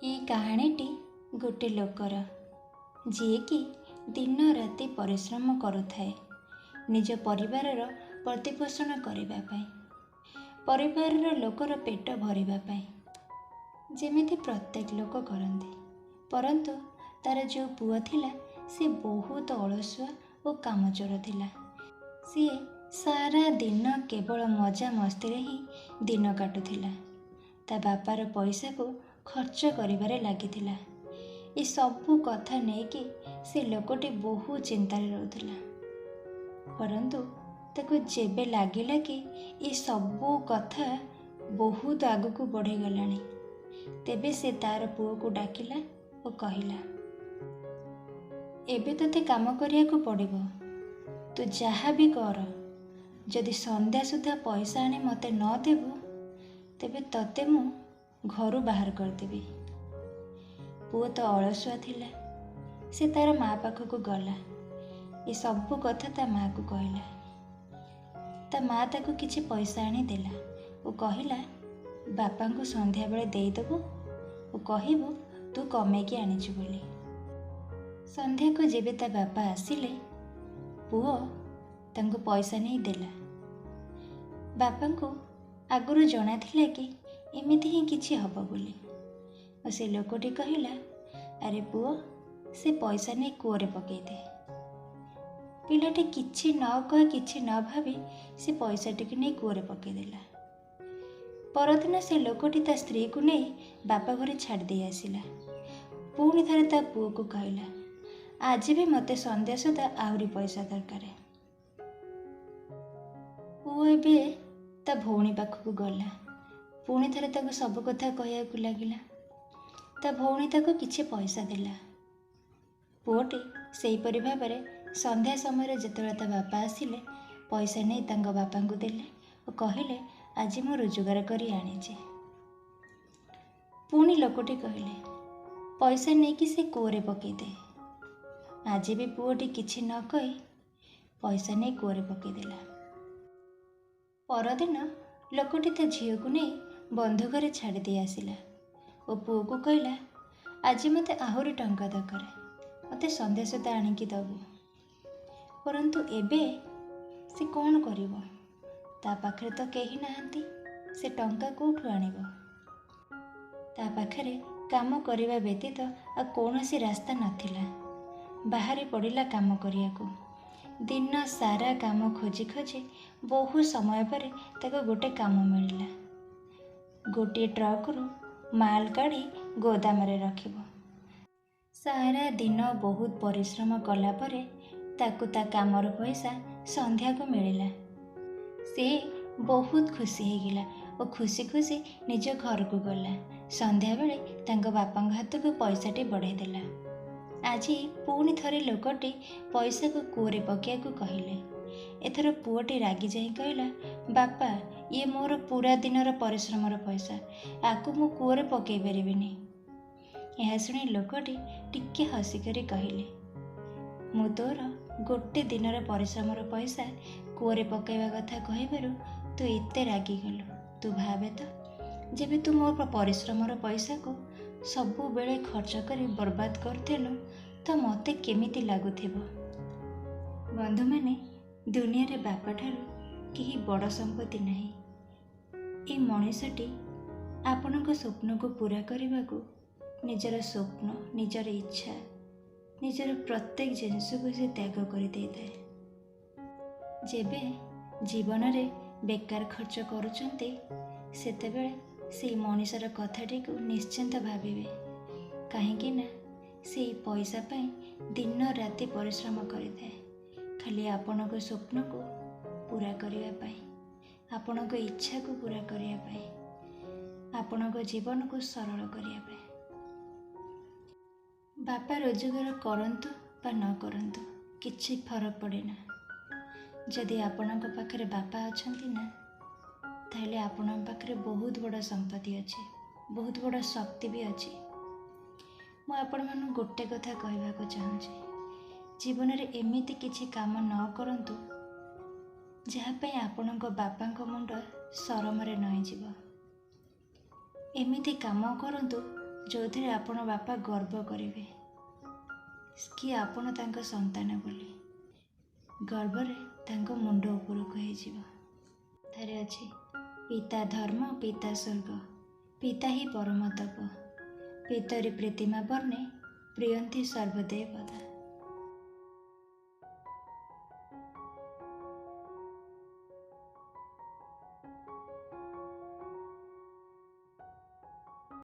ये कहानीटी गोटे लोकर जी दिन राति परिश्रम करुथाए निज परिवारर प्रतिपोषण करने परिवार लोकर पेट भरवाई जेमिति प्रत्येक लोक करते। परंतु तार जो पुआ थिला से बहुत अलसुआ और कामचोर थिला। सी सारा दिन केवल मजा मस्ती ही दिन काटुथिला। ता बापार पैसा को खर्च करिबारे लागिथिला। ये सबू कथा नेकी से लोकटी बहुत चिंतार रहूला। परंतु ताको जेबे लागिला कि ये सबू कथा बहुत आगु को बढ़ी गलानी, तेबे से तार पुओ को डाकिला और कहिला, एबे तते काम करिया को पड़िबो। तू जहा भी कर, जदि संध्या सुधा पैसा आनी मते न देबू तेबे तते मु घरु बाहर करदेबी। पुओ तो अलसुआ थिला। से तार माँ पाखक को गला। ये सबू कथा ता माँ को कहला। ता माँ ताको किछि पैसा आनी देला और कहिला, बापा को संध्या बेले देईदेबू और कहबू तू कमेकी आनीचु बोली। संध्या को जेबे ता बापा आसिले, पुओ तांको पैसा नहीं देला। बापा को आगुरु जଣା थिला कि एमिति ही किछि हब बोली। और से लोकटी कहिला, अरे पुओ से पैसा नहीं कूअरे पकई दे। पिलाटी किछि न कह किछि न भावी से पैसा टिके नहीं कूअरे पकई देला। परदिन से लोकटी ता स्त्री को नहीं बापा घरे छाड़ दे आसिला। पुणी थरे ता पुओ को कहला, आज भी मते संध्या सुधा आहुरी पैसा दरकार। पुओ एबे ता भौणी पाखक गला। पुणी थरे ताको सब कथा कहया लगिला। ता भौणी ताको किछि पैसा देला। पुओटी सेहीपरि भाबरे संध्या समय जेतेबेले ता बापा आसिले पैसा नहीं तांको बापा को देले और कहिले, आज मु रोजगार करी आनीचे। पुणी लोकटी कहले, पैसा नहीं कि से कूअरे पकई दे। आज भी पुओटी किछि न कही पैसा नहीं कूअरे पकई देला। परदिन लोकटी ता झील को नहीं बंधु घरे छाड़ दे आसिला और पुओ को कहला, आज मते आहुरी टंका दरकार, मते संध्या सुधा आनिकी दबू। परंतु एबे से कौन करिवो? ता पाखरे तो केही नाहंती। से टंका कोठु आनिबो? ता पाखरे काम करिवा व्यतीत आ कौनसी रास्ता नथिला। बाहरी पड़िला काम करियाको। दिन सारा काम खोजी खोजी बहुत समय पर ताको गोटे काम मिलिला। गोटे ट्रक रु माल काढ़ी गोदाम रे रखिबो। सारा दिन बहुत परिश्रम कला परे ताकू ता कामर पैसा संध्या को मिलिला। से बहुत खुशी हो गला और खुशी खुशी निज घर को गला। संध्या बेले तांको बापा हाथ को पैसाटी बढ़ाई देला। आज पुणी थरे लोकटी पैसा को कूअरे पकिया को कहले। एथर पुओटी रागी जाई कहला, बापा ये मोर पूरा दिनर परिश्रमर पैसा, आकु मु कूअरे पकई पारिबिनी। यह शुणी लोकटी टिके हसिकरी कहले, मु तोर गोटे दिनर परिश्रमर पैसा कूअरे पकईवा कथा कहिबारु तू एते रागी गलु। तू भावे तो जेबे तू मोर परिश्रमर पैसा को सबु बेले खर्च करी बर्बाद करथेलु तो मते केमिति लागुथिबो। बंधु माने, दुनिया रे बापा ठारू केही बड़ संपत्ति नाही। ए मनीषटी आपणक स्वप्न को पूरा करने को निजर स्वप्न, निजर इच्छा, निजर प्रत्येक जिनिस को से त्याग कर दे थाए। जेबे जीवन रे बेकार खर्च करुचंती सेतेबेले से मनीषर कथाटी को निश्चिंत भाविबे। काहेकि ना से पैसा पाई दिन राति परिश्रम करिथाए, खाली आपणक स्वप्न को पूरा करने पाई, आपणक इच्छा को पूरा करने पाई, आपणक जीवन को सरल करने पाई। बापा रोजगार करंतु बा न करंतु किछि फरक पड़े ना। जदि आपणक पाखरे बापा अछंती ना, ताहले आपणक पाखरे बहुत बड़ा संपत्ति अच्छे, बहुत बड़ा शक्ति भी अच्छे। मु आपण मानु गोटे कथा कहबाको चाहूँगी, जीवन रे एमिति किछि काम न करंतु जहाँपाई आपणक बापांक मुंड सरमरे नई जीव। एमिति काम करंतु ଯେଉଁଥିରେ ଆପଣ ବାପା ଗର୍ବ କରିବେ କି ଆପଣ ତାଙ୍କ ସନ୍ତାନ ବୋଲି। ଗର୍ବରେ ତାଙ୍କ ମୁଣ୍ଡ ଉପରକୁ ହେଇଯିବ। ଥରେ ଅଛି, ପିତା ଧର୍ମ ପିତା ସ୍ୱର୍ଗ, ପିତା ହିଁ ପରମ ତପ, ପିତରି ପ୍ରୀତିମା ବର୍ଣ୍ଣେ ପ୍ରିୟନ୍ତି ସର୍ବଦେବତା।